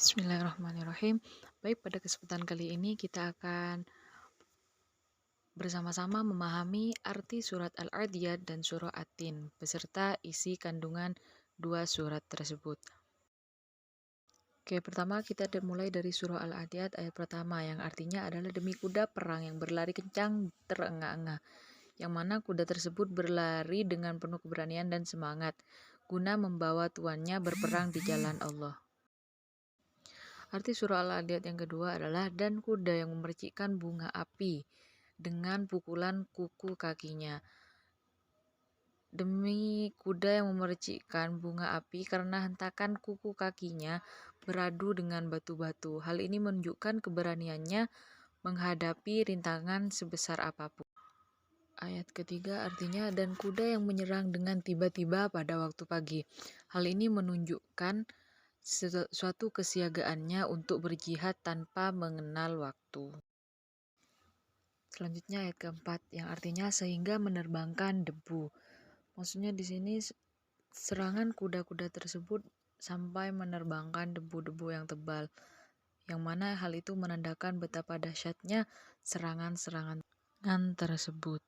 Bismillahirrahmanirrahim. Baik, pada kesempatan kali ini kita akan bersama-sama memahami arti surat Al-Adiyat dan surah At-Tin, beserta isi kandungan dua surat tersebut. Oke, pertama kita mulai dari surah Al-Adiyat ayat pertama, yang artinya adalah demi kuda perang yang berlari kencang terengah-engah, yang mana kuda tersebut berlari dengan penuh keberanian dan semangat, guna membawa tuannya berperang di jalan Allah. Arti surah Al-Adiyat yang kedua adalah dan kuda yang memercikkan bunga api dengan pukulan kuku kakinya. Demi kuda yang memercikkan bunga api karena hentakan kuku kakinya beradu dengan batu-batu. Hal ini menunjukkan keberaniannya menghadapi rintangan sebesar apapun. Ayat ketiga artinya dan kuda yang menyerang dengan tiba-tiba pada waktu pagi. Hal ini menunjukkan suatu kesiagaannya untuk berjihad tanpa mengenal waktu. Selanjutnya ayat keempat yang artinya sehingga menerbangkan debu. Maksudnya di sini serangan kuda-kuda tersebut sampai menerbangkan debu-debu yang tebal, yang mana hal itu menandakan betapa dahsyatnya serangan-serangan tersebut.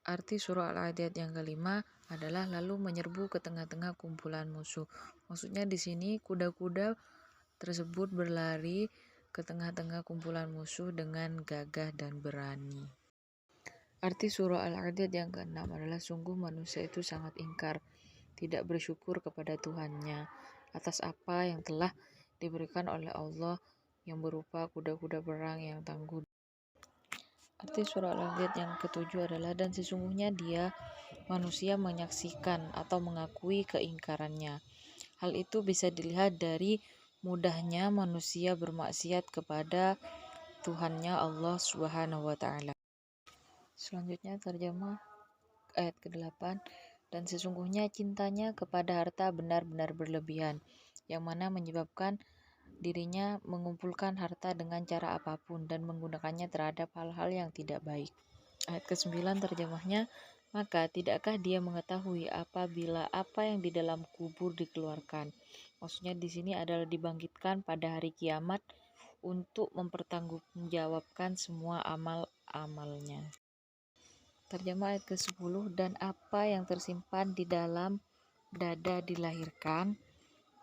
Arti surah Al-Adiyat yang kelima adalah lalu menyerbu ke tengah-tengah kumpulan musuh. Maksudnya di sini kuda-kuda tersebut berlari ke tengah-tengah kumpulan musuh dengan gagah dan berani. Arti surah Al-Adiyat yang keenam adalah sungguh manusia itu sangat ingkar, tidak bersyukur kepada Tuhannya atas apa yang telah diberikan oleh Allah yang berupa kuda-kuda perang yang tangguh. Arti surah Al-Adiyat yang ketujuh adalah dan sesungguhnya dia manusia menyaksikan atau mengakui keingkarannya. Hal itu bisa dilihat dari mudahnya manusia bermaksiat kepada Tuhannya Allah Subhanahu wa taala. Selanjutnya terjemah ayat ke-8 dan sesungguhnya cintanya kepada harta benar-benar berlebihan, yang mana menyebabkan dirinya mengumpulkan harta dengan cara apapun dan menggunakannya terhadap hal-hal yang tidak baik. Ayat ke-9 terjemahnya, maka tidakkah dia mengetahui apabila apa yang di dalam kubur dikeluarkan? Maksudnya di sini adalah dibangkitkan pada hari kiamat untuk mempertanggungjawabkan semua amal-amalnya. Terjemah ayat ke-10 dan apa yang tersimpan di dalam dada dilahirkan.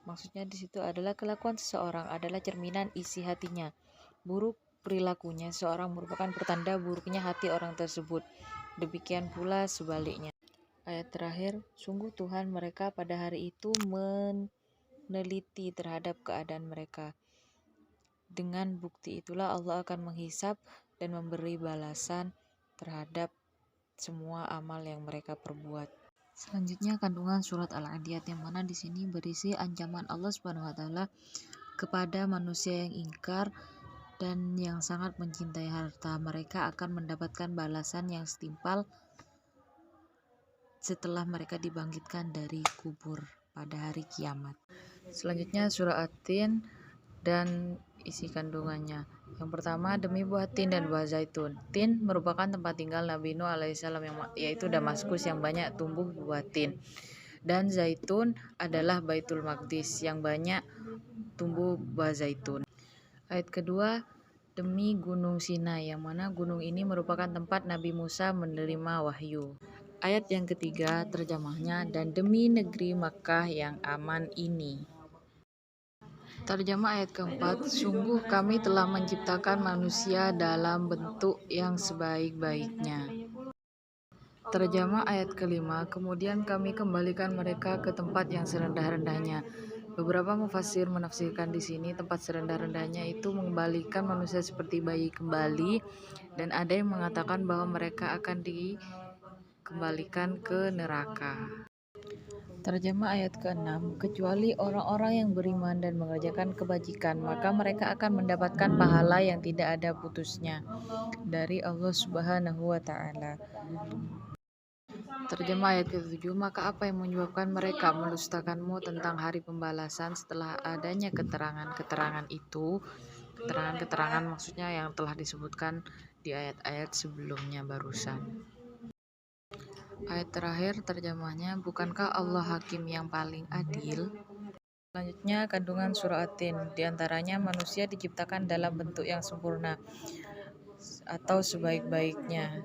Maksudnya di situ adalah kelakuan seseorang adalah cerminan isi hatinya. Buruk perilakunya seseorang merupakan pertanda buruknya hati orang tersebut. Demikian pula sebaliknya. Ayat terakhir, sungguh Tuhan mereka pada hari itu meneliti terhadap keadaan mereka. Dengan bukti itulah Allah akan menghisap dan memberi balasan terhadap semua amal yang mereka perbuat. Selanjutnya kandungan surat Al-Adiyat, yang mana di sini berisi ancaman Allah Subhanahu wa taala kepada manusia yang ingkar dan yang sangat mencintai harta. Mereka akan mendapatkan balasan yang setimpal setelah mereka dibangkitkan dari kubur pada hari kiamat. Selanjutnya surah At-Tin dan isi kandungannya. Yang pertama, demi buah tin dan buah zaitun. Tin merupakan tempat tinggal Nabi Nuh alaihissalam, yaitu Damaskus yang banyak tumbuh buah tin. Dan zaitun adalah Baitul Maqdis yang banyak tumbuh buah zaitun. Ayat kedua, demi gunung Sinai, yang mana gunung ini merupakan tempat Nabi Musa menerima wahyu. Ayat yang ketiga terjemahnya, dan demi negeri Makkah yang aman ini. Terjemah ayat keempat, sungguh kami telah menciptakan manusia dalam bentuk yang sebaik-baiknya. Terjemah ayat kelima, kemudian kami kembalikan mereka ke tempat yang serendah-rendahnya. Beberapa mufassir menafsirkan di sini tempat serendah-rendahnya itu mengembalikan manusia seperti bayi kembali, dan ada yang mengatakan bahwa mereka akan dikembalikan ke neraka. Terjemah ayat ke-6, kecuali orang-orang yang beriman dan mengerjakan kebajikan, maka mereka akan mendapatkan pahala yang tidak ada putusnya dari Allah Subhanahu wa taala. Terjemah ayat ke-7, maka apa yang menyebabkan mereka mendustakanmu tentang hari pembalasan setelah adanya keterangan-keterangan itu? Keterangan-keterangan maksudnya yang telah disebutkan di ayat-ayat sebelumnya barusan. Ayat terakhir terjemahnya, bukankah Allah hakim yang paling adil? Selanjutnya, kandungan suratin. Di antaranya, manusia diciptakan dalam bentuk yang sempurna atau sebaik-baiknya.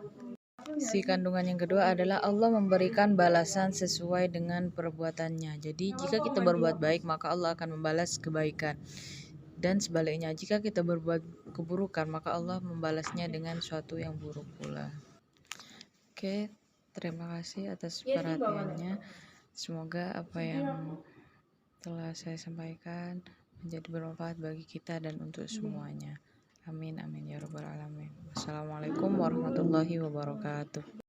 Si kandungan yang kedua adalah Allah memberikan balasan sesuai dengan perbuatannya. Jadi, jika kita berbuat baik, maka Allah akan membalas kebaikan. Dan sebaliknya, jika kita berbuat keburukan, maka Allah membalasnya dengan suatu yang buruk pula. Oke, terima kasih atas perhatiannya. Semoga apa yang telah saya sampaikan menjadi bermanfaat bagi kita dan untuk semuanya. Amin amin ya rabbal alamin. Wassalamualaikum warahmatullahi wabarakatuh.